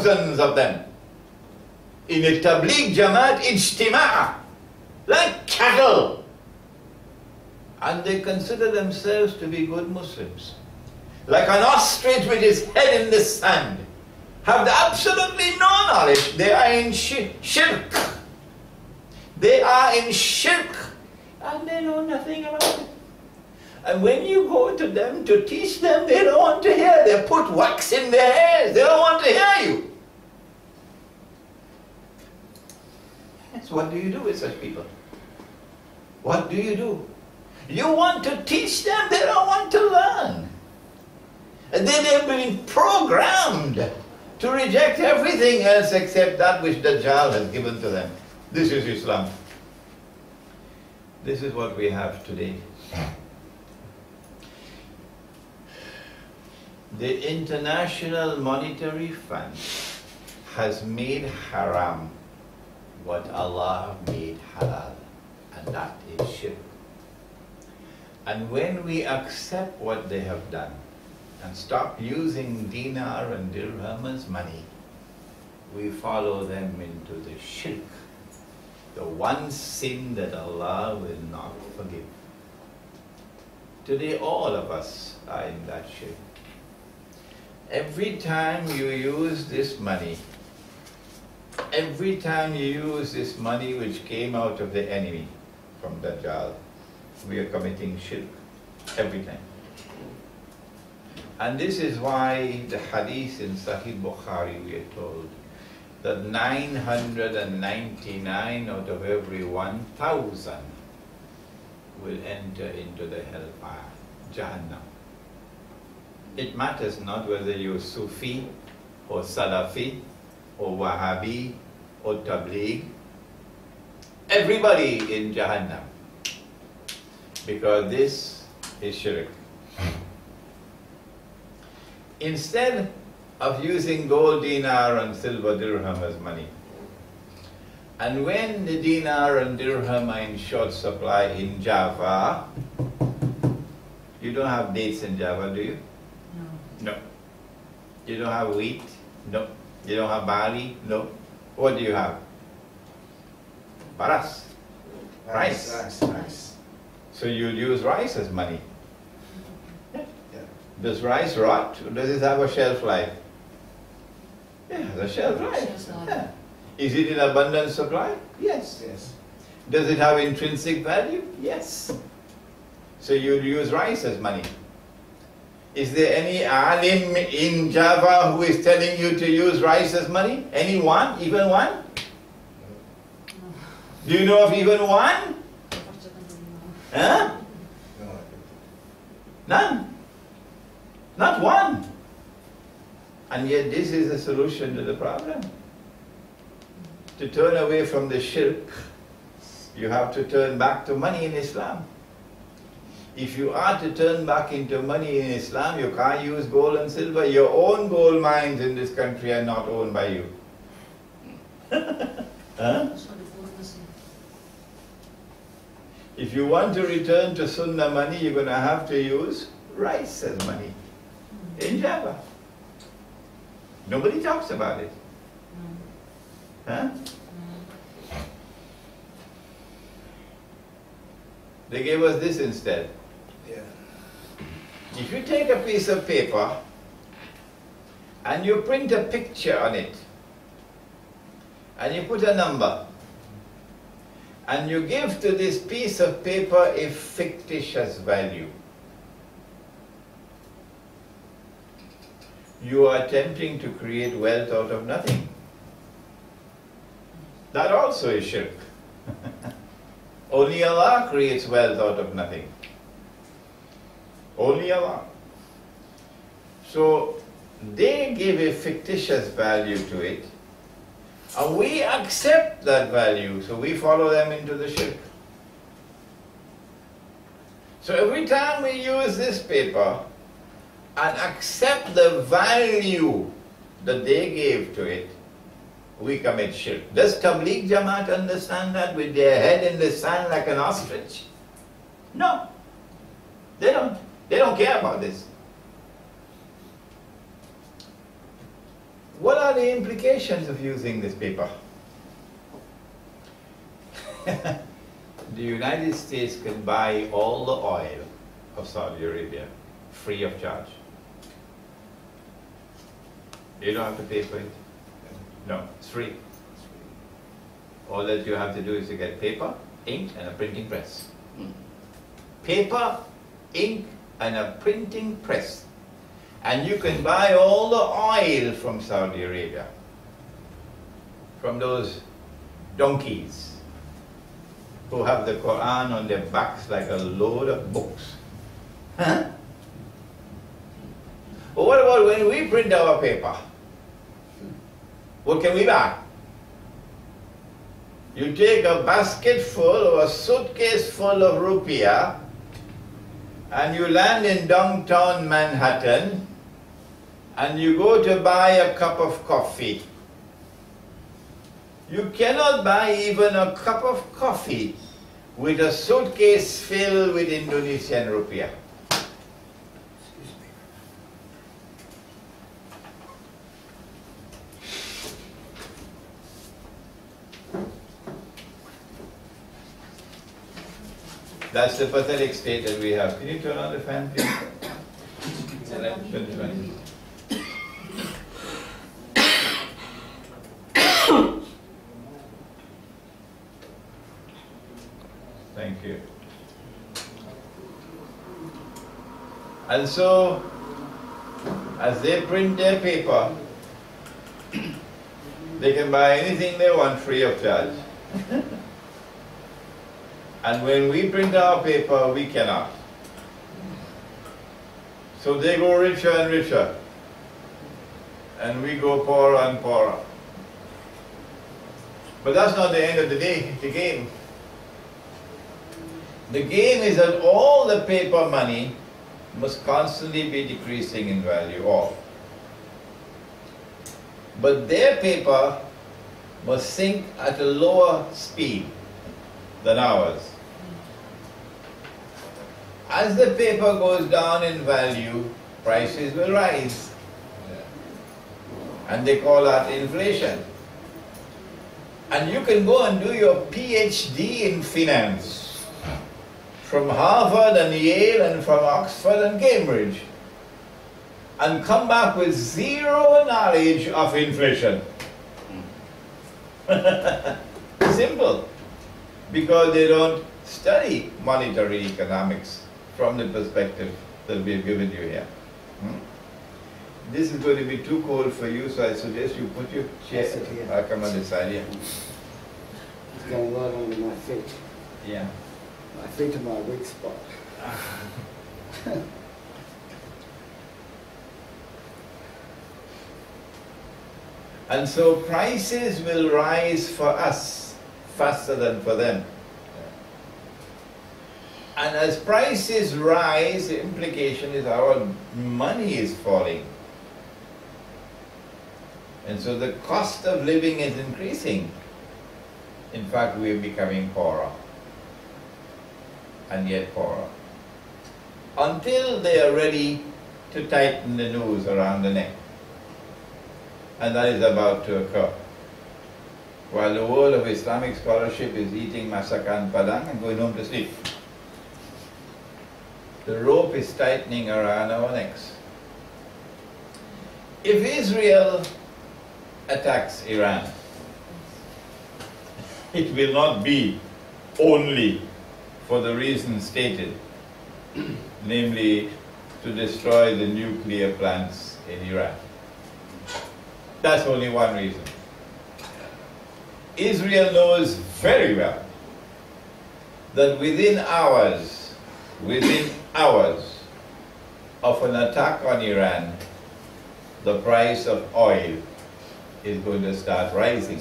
thousands of them. In a Tabligh Jamaat Ijtima'a, like cattle. And they consider themselves to be good Muslims. Like an ostrich with its head in the sand. Have absolutely no knowledge. They are in shirk. They are in shirk. And they know nothing about it. And when you go to them to teach them, they don't want to hear. They put wax in their ears. They don't want to hear you. Yes, what do you do with such people? What do you do? You want to teach them, they don't want to learn. And then they've been programmed to reject everything else except that which Dajjal has given to them. This is Islam. This is what we have today. The International Monetary Fund has made haram what Allah made halal, and that is shirk. And when we accept what they have done and stop using dinar and dirham as money, we follow them into the shirk, the one sin that Allah will not forgive. Today all of us are in that shirk. Every time you use this money, which came out of the enemy from Dajjal, we are committing shirk. Every time. And this is why the hadith in Sahih Bukhari, we are told that 999 out of every 1,000 will enter into the hellfire, Jahannam. It matters not whether you're Sufi or Salafi or Wahhabi or Tabligh. Everybody in Jahannam. Because this is shirk. Instead of using gold dinar and silver dirham as money, and when the dinar and dirham are in short supply in Java, you don't have dates in Java, do you? No. You don't have wheat? No. You don't have barley? No. What do you have? Paras. Rice. Rice. So you'll use rice as money. Yeah. Does rice rot, or does it have a shelf life? Yeah, the shelf life. Yeah. Is it in abundant supply? Yes. Does it have intrinsic value? Yes. So you'll use rice as money. Is there any alim in Java who is telling you to use rice as money? Anyone? Even one? Do you know of even one? Huh? None. Not one. And yet this is the solution to the problem. To turn away from the shirk, you have to turn back to money in Islam. If you are to turn back into money in Islam, you can't use gold and silver. Your own gold mines in this country are not owned by you. Huh? If you want to return to Sunnah money, you're going to have to use rice as money in Java. Nobody talks about it. Huh? They gave us this instead. If you take a piece of paper and you print a picture on it and you put a number and you give to this piece of paper a fictitious value, you are attempting to create wealth out of nothing. That also is shirk. Only Allah creates wealth out of nothing. Only Allah. So they give a fictitious value to it, and we accept that value, so we follow them into the shirk. So every time we use this paper and accept the value that they gave to it, we commit shirk. Does Tabligh Jamaat understand that with their head in the sand like an ostrich? No, they don't. They don't care about this. What are the implications of using this paper? The United States can buy all the oil of Saudi Arabia free of charge. You don't have to pay for it. No, it's free. All that you have to do is to get paper, ink, and a printing press. Paper, ink, and a printing press. And you can buy all the oil from Saudi Arabia, from those donkeys who have the Quran on their backs like a load of books. Huh? But what about when we print our paper? What can we buy? You take a basket full or a suitcase full of rupiah and you land in downtown Manhattan and you go to buy a cup of coffee. You cannot buy even a cup of coffee with a suitcase filled with Indonesian rupiah. That's the pathetic state that we have. Can you turn on the fan, please? Thank you. And so, as they print their paper, they can buy anything they want free of charge. And when we print our paper, we cannot. So they go richer and richer, and we go poorer and poorer. But that's not the end of the day, the game. The game is that all the paper money must constantly be decreasing in value, all. But their paper must sink at a lower speed than ours. As the paper goes down in value, prices will rise. And they call that inflation. And you can go and do your PhD in finance from Harvard and Yale and from Oxford and Cambridge and come back with zero knowledge of inflation. Simple. Because they don't study monetary economics from the perspective that we've given you here. This is going to be too cold for you, so I suggest you put your chair. I'll come on this side here. It's going right under my feet. Yeah. My feet are my weak spot. And so prices will rise for us faster than for them. And as prices rise, the implication is our money is falling. And so the cost of living is increasing. In fact, we are becoming poorer. And yet poorer. Until they are ready to tighten the noose around the neck. And that is about to occur. While the world of Islamic scholarship is eating masakan padang and going home to sleep. The rope is tightening around our necks. If Israel attacks Iran, it will not be only for the reason stated, namely to destroy the nuclear plants in Iran. That's only one reason. Israel knows very well that within hours of an attack on Iran, the price of oil is going to start rising.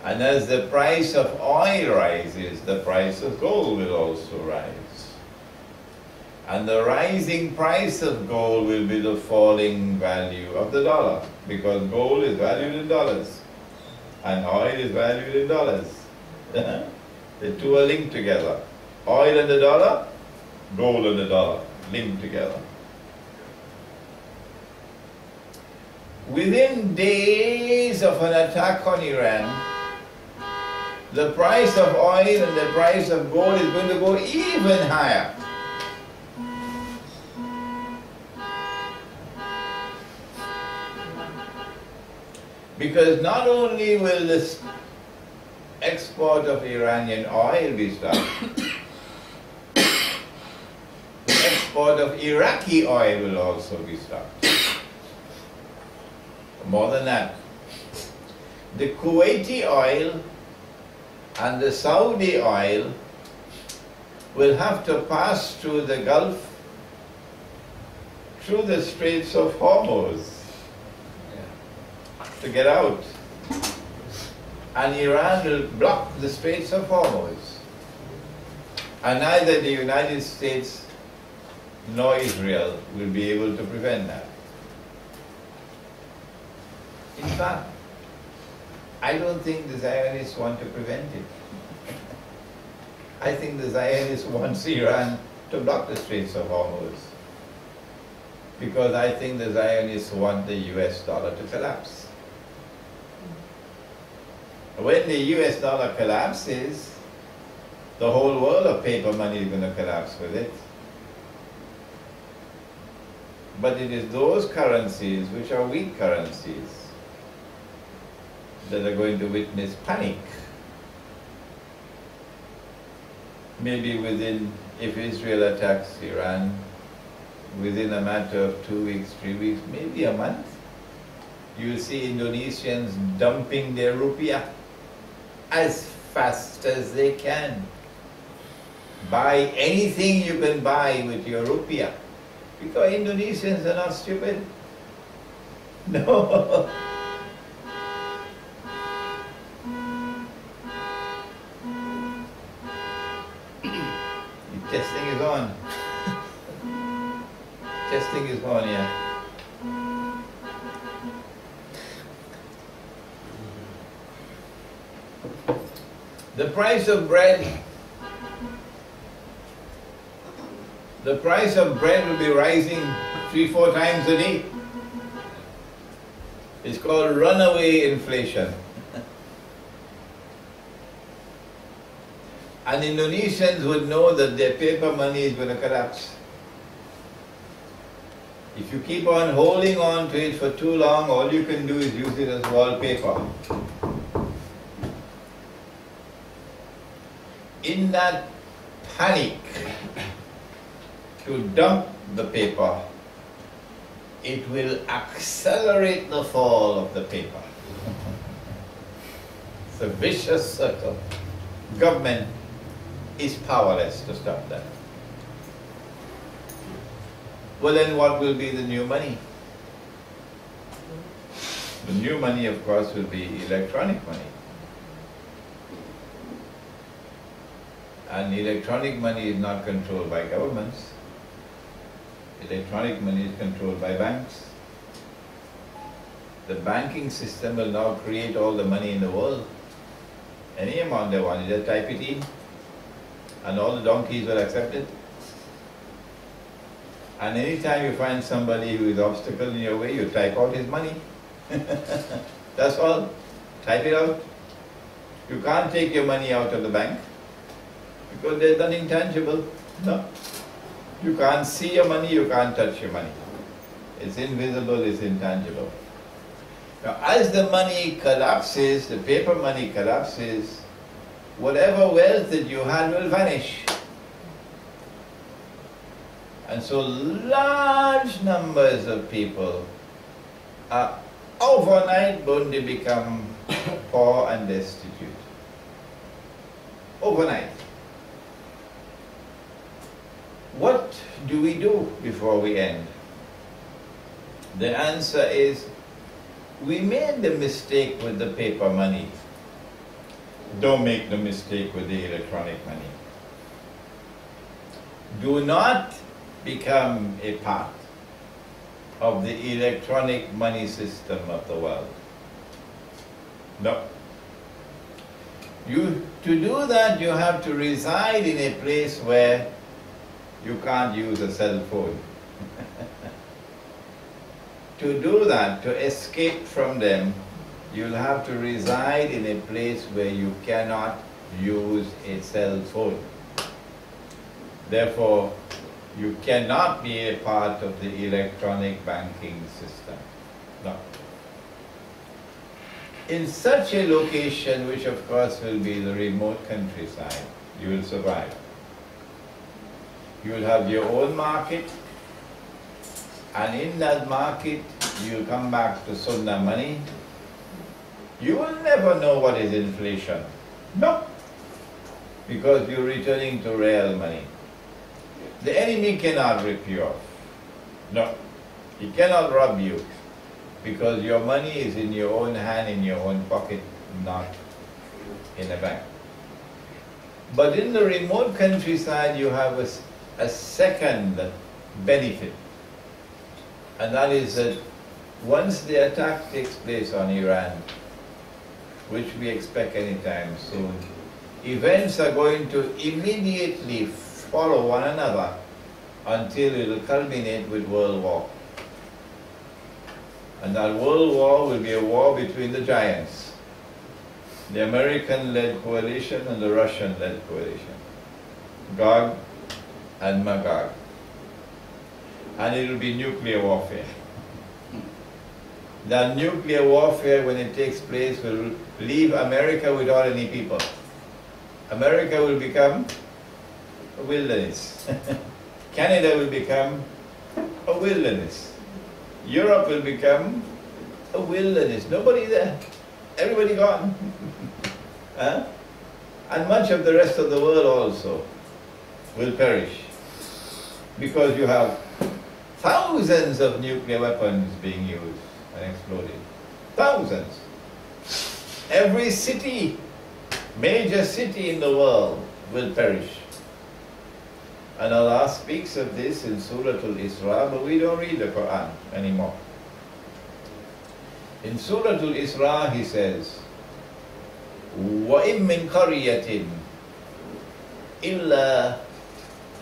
And as the price of oil rises, the price of gold will also rise. And the rising price of gold will be the falling value of the dollar, because gold is valued in dollars and oil is valued in dollars. The two are linked together. Oil and the dollar, gold and the dollar, linked together. within days of an attack on Iran, the price of oil and the price of gold is going to go even higher. Because not only will this export of Iranian oil be stopped, the export of Iraqi oil will also be stopped. More than that, the Kuwaiti oil and the Saudi oil will have to pass through the Gulf, through the Straits of Hormuz to get out. And Iran will block the Straits of Hormuz. And neither the United States nor Israel will be able to prevent that. In fact, I don't think the Zionists want to prevent it. I think the Zionists want Iran to block the Straits of Hormuz. Because I think the Zionists want the US dollar to collapse. When the US dollar collapses, the whole world of paper money is going to collapse with it. But it is those currencies which are weak currencies that are going to witness panic. Maybe within, if Israel attacks Iran, within a matter of 2 weeks, 3 weeks, maybe a month, you will see Indonesians dumping their rupiah as fast as they can. Buy anything you can buy with your rupiah. Because Indonesians are not stupid. No. Testing is on. Testing is on, yeah. The price of bread will be rising 3-4 times a day. It's called runaway inflation. And Indonesians would know that their paper money is going to collapse. If you keep on holding on to it for too long, all you can do is use it as wallpaper. In that panic to dump the paper, it will accelerate the fall of the paper. It's a vicious circle. Government is powerless to stop that. Well, then what will be the new money? The new money, of course, will be electronic money. And electronic money is not controlled by governments. Electronic money is controlled by banks. The banking system will now create all the money in the world. Any amount they want, you just type it in, and all the donkeys will accept it. And anytime you find somebody who is obstacle in your way, you type out his money. That's all. Type it out. You can't take your money out of the bank because there's nothing tangible. No. You can't see your money, you can't touch your money. It's invisible, it's intangible. Now, as the money collapses, the paper money collapses, whatever wealth that you had will vanish. And so large numbers of people are overnight going to become poor and destitute. Overnight. What do we do before we end? The answer is, we made the mistake with the paper money. Don't make the mistake with the electronic money. Do not become a part of the electronic money system of the world. No. To do that, you have to reside in a place where you can't use a cell phone. to do that, to escape from them, you'll have to reside in a place where you cannot use a cell phone. Therefore, you cannot be a part of the electronic banking system. No. In such a location, which of course will be the remote countryside, you will survive. You will have your own market, and in that market, you come back to Sunnah money. You will never know what is inflation. No. Because you're returning to real money. The enemy cannot rip you off. No. He cannot rob you. Because your money is in your own hand, in your own pocket, not in a bank. But in the remote countryside, you have a second benefit. And that is that once the attack takes place on Iran, which we expect anytime soon, events are going to immediately follow one another until it will culminate with World War. And that World War will be a war between the giants, the American-led coalition and the Russian-led coalition, Gog and Magog. And it will be nuclear warfare. That nuclear warfare, when it takes place, will leave America without any people. America will become a wilderness. Canada will become a wilderness. Europe will become a wilderness. Nobody there. Everybody gone. Huh? And much of the rest of the world also will perish. Because you have thousands of nuclear weapons being used and exploded. Thousands. Every city, major city in the world will perish. And Allah speaks of this in Surah Al-Isra, but we don't read the Quran anymore. In Surah Al-Isra he says, وَإِن مِّن قَرْيَةٍ إِلَّا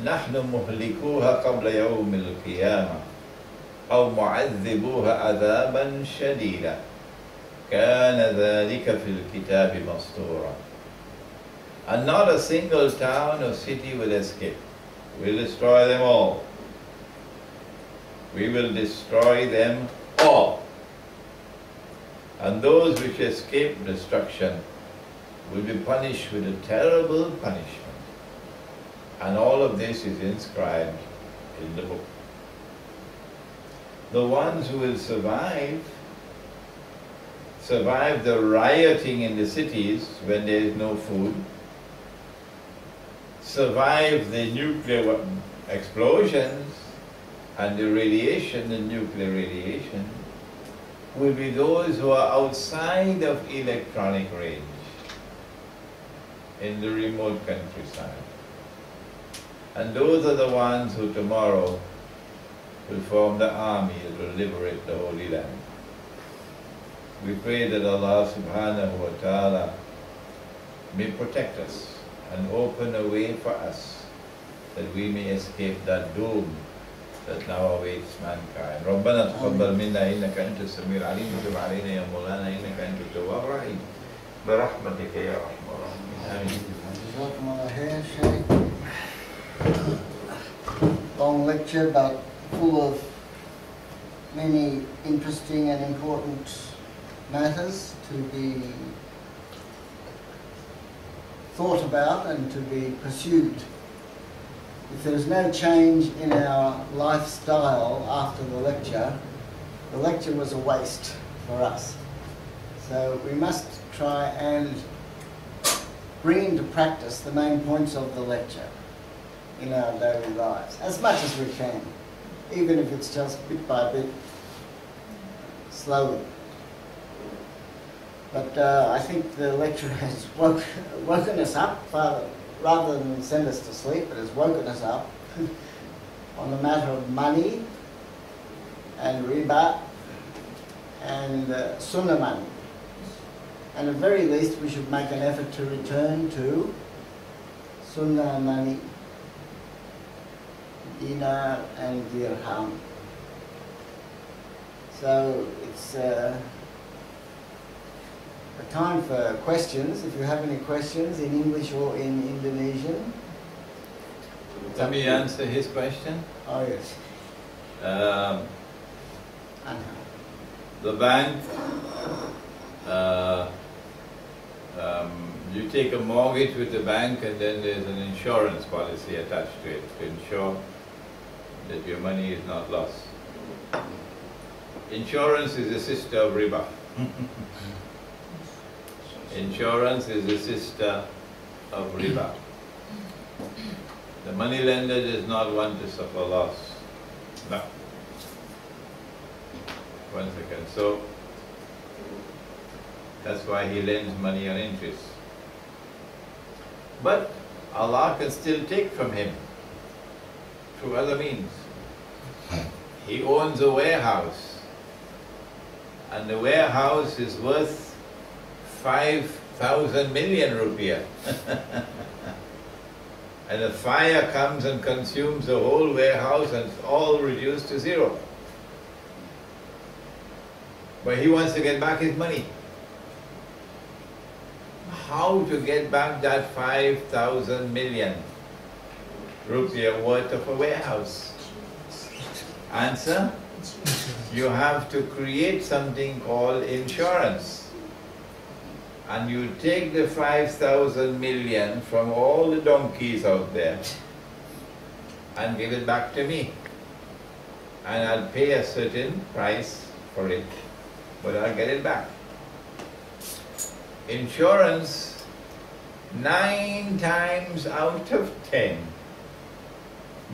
نَحْنُ مُهْلِكُوهَا قَبْلَ يَوْمِ الْقِيَامَةِ أَوْ مُعَذِّبُوهَا عَذَابًا شَدِيدًا كَانَ ذَلِكَ فِي الْكِتَابِ مَسْطُورًا. And not a single town or city will escape. We'll destroy them all. We will destroy them all. And those which escape destruction will be punished with a terrible punishment. And all of this is inscribed in the book. The ones who will survive the rioting in the cities when there is no food, survive the nuclear explosions and the radiation, the nuclear radiation, will be those who are outside of electronic range in the remote countryside. And those are the ones who tomorrow will form the army that will liberate the Holy Land. We pray that Allah subhanahu wa ta'ala may protect us and open a way for us that we may escape that doom that now awaits mankind. ربنا تقبل منا إنك أنت السميع العليم وتب علينا يا مولانا إنك أنت التواب الرحيم برحمتك يا أرحم الراحمين آمين. Long lecture, but full of many interesting and important matters to be thought about and to be pursued. If there's no change in our lifestyle after the lecture was a waste for us. So we must try and bring into practice the main points of the lecture in our daily lives, as much as we can, even if it's just bit by bit, slowly. But I think the lecture has woken us up, rather than send us to sleep, it has woken us up on the matter of money and riba and sunnah money. And at the very least we should make an effort to return to sunnah money, dinar and dirham. So it's a time for questions. If you have any questions in English or in Indonesian. Let me answer his question. Oh yes. The bank, you take a mortgage with the bank and then there's an insurance policy attached to it to ensure that your money is not lost. Insurance is a sister of riba. Insurance is a sister of riba. The money lender does not want to suffer loss. No. One second. So, that's why he lends money on interest. But Allah can still take from him through other means. He owns a warehouse, and the warehouse is worth 5,000 million rupiah. And a fire comes and consumes the whole warehouse and it's all reduced to zero. But he wants to get back his money. How to get back that 5,000 million rupiah worth of a warehouse? Answer? You have to create something called insurance. And you take the 5,000 million from all the donkeys out there and give it back to me. And I'll pay a certain price for it, but I'll get it back. Insurance, 9 times out of 10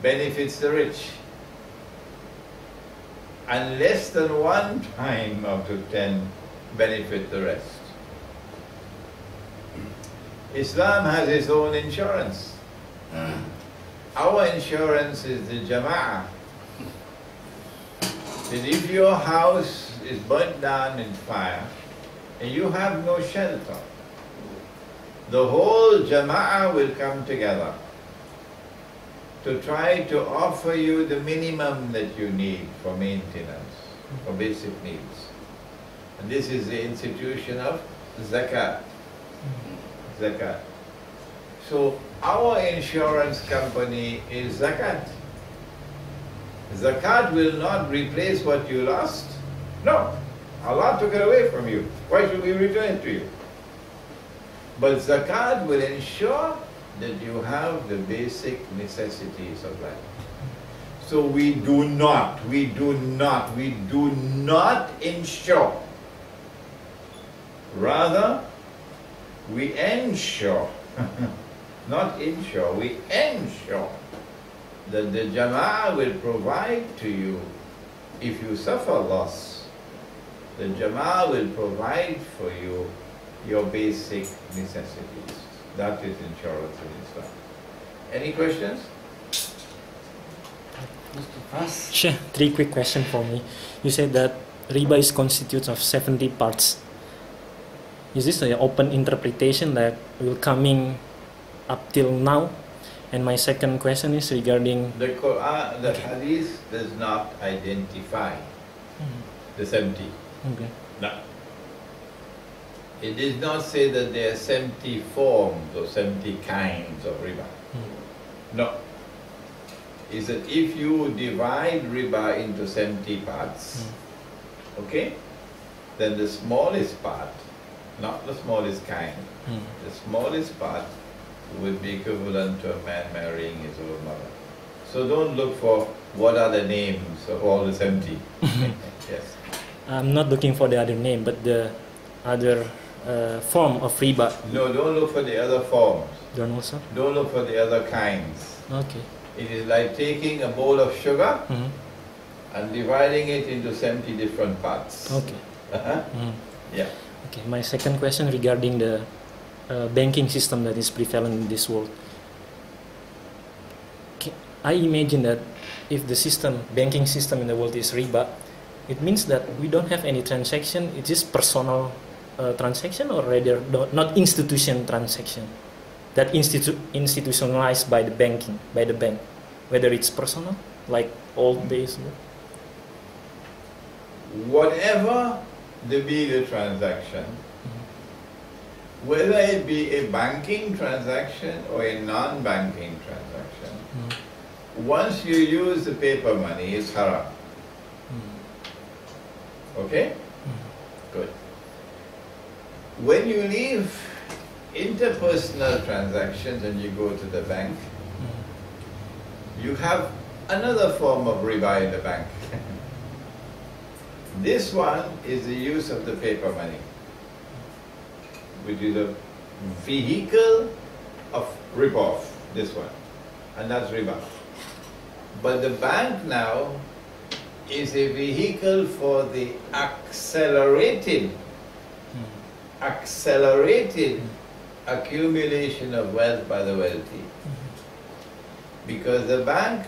benefits the rich, and less than 1 time out of 10 benefit the rest. Islam has its own insurance. Our insurance is the Jama'ah. That if your house is burnt down in fire and you have no shelter, the whole Jama'ah will come together to try to offer you the minimum that you need for maintenance, for basic needs. And this is the institution of zakat. Zakat. So our insurance company is zakat. Zakat will not replace what you lost. No. Allah took it away from you. Why should we return it to you? But zakat will ensure that you have the basic necessities of life. So we do not insure. Rather, we ensure, not insure, we ensure that the Jama'ah will provide to you if you suffer loss. The Jama'ah will provide for you your basic necessities. That is insurance in Islam. Any questions? Mr. Fras? Sure, 3 quick questions for me. You said that riba is constitutes of 70 parts. Is this an open interpretation that will coming up till now? And my second question is regarding The Quran, the Hadith does not identify the 70. Okay. No. It does not say that there are 70 forms or 70 kinds of riba. No. Is that if you divide riba into 70 parts, okay, then the smallest part, not the smallest kind, the smallest part would be equivalent to a man marrying his own mother. So don't look for what are the names of all the 70. Yes. I'm not looking for the other name, but the other form of riba. No, don't look for the other forms. Don't also? Don't look for the other kinds. Okay. It is like taking a bowl of sugar and dividing it into 70 different parts. Okay. Yeah. Okay. My second question regarding the banking system that is prevalent in this world. I imagine that if the banking system in the world is riba, it means that we don't have any transaction. It is personal transaction, or rather not institution transaction that institutionalized by the bank, whether it's personal, like old days. whatever be the transaction, whether it be a banking transaction or a non-banking transaction, once you use the paper money, it's haram. Okay? Good. When you leave interpersonal transactions and you go to the bank, you have another form of riba in the bank. This one is the use of the paper money, which is a vehicle of rip-off, this one, and that's riba. But the bank now is a vehicle for the accelerated accumulation of wealth by the wealthy. Because the bank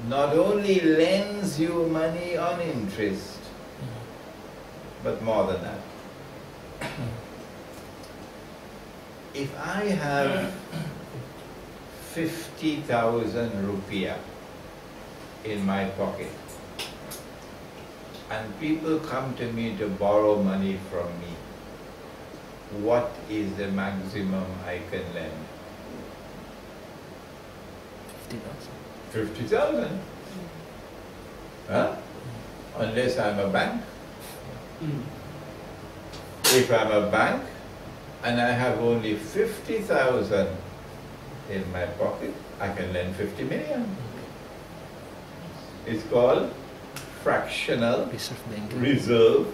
not only lends you money on interest, but more than that. If I have 50,000 rupiah in my pocket, and people come to me to borrow money from me, what is the maximum I can lend? 50,000. Huh? Unless I'm a bank. If I'm a bank and I have only 50,000 in my pocket, I can lend 50 million. It's called fractional reserve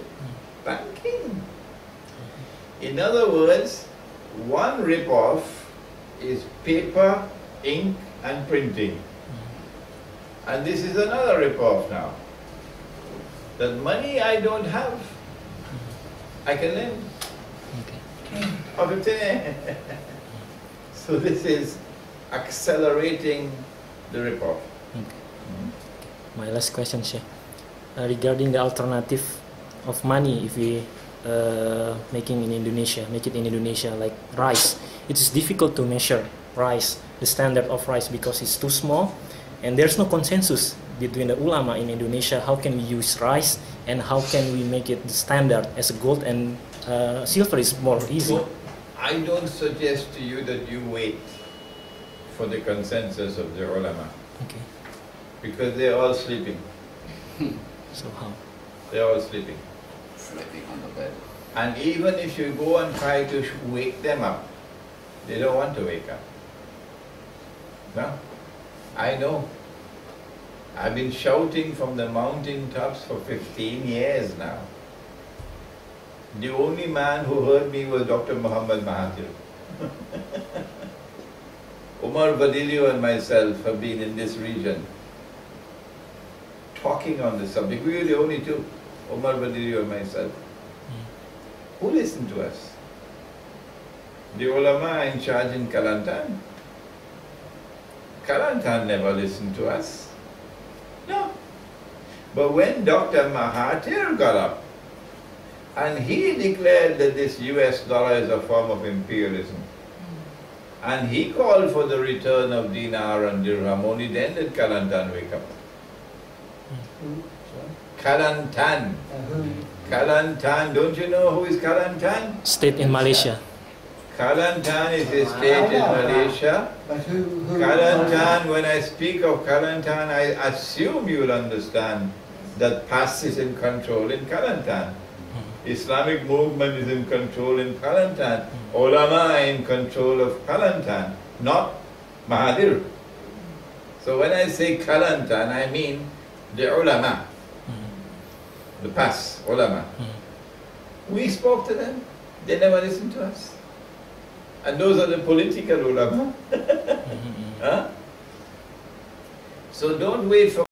banking. In other words, one rip-off is paper, ink and printing. And this is another rip-off now. That money I don't have, I can lend. Okay. So this is accelerating the rip-off. My last question, Sheikh. Regarding the alternative of money, if we make it in Indonesia, like rice, it is difficult to measure rice, the standard of rice, because it's too small, and there's no consensus between the ulama in Indonesia. How can we use rice, and how can we make it the standard as gold and silver is more easy? So, I don't suggest to you that you wait for the consensus of the ulama. Okay. Because they're all sleeping. So how? They're all sleeping. Sleeping on the bed. And even if you go and try to wake them up, they don't want to wake up. No? I know. I've been shouting from the mountain tops for 15 years now. The only man who heard me was Dr. Muhammad Mahathir. Umar Vadilio and myself have been in this region talking on the subject. We were the only two, Umar Vadilio and myself. Who listened to us? The ulama in charge in Kelantan. Kelantan never listened to us. No. But when Dr. Mahathir got up and he declared that this US dollar is a form of imperialism, and he called for the return of dinar and dirham, only then did Kelantan wake up. Kelantan. Kelantan, don't you know who is Kelantan? State in Malaysia. Kelantan is a state in Malaysia. But who Kelantan, when I speak of Kelantan, I assume you will understand that PAS is in control in Kelantan. Islamic movement is in control in Kelantan. Ulama are in control of Kelantan, not Mahathir. So when I say Kelantan, I mean the ulama, the PAS ulama. We spoke to them, they never listened to us. And those are the political ulama. Huh? So don't wait for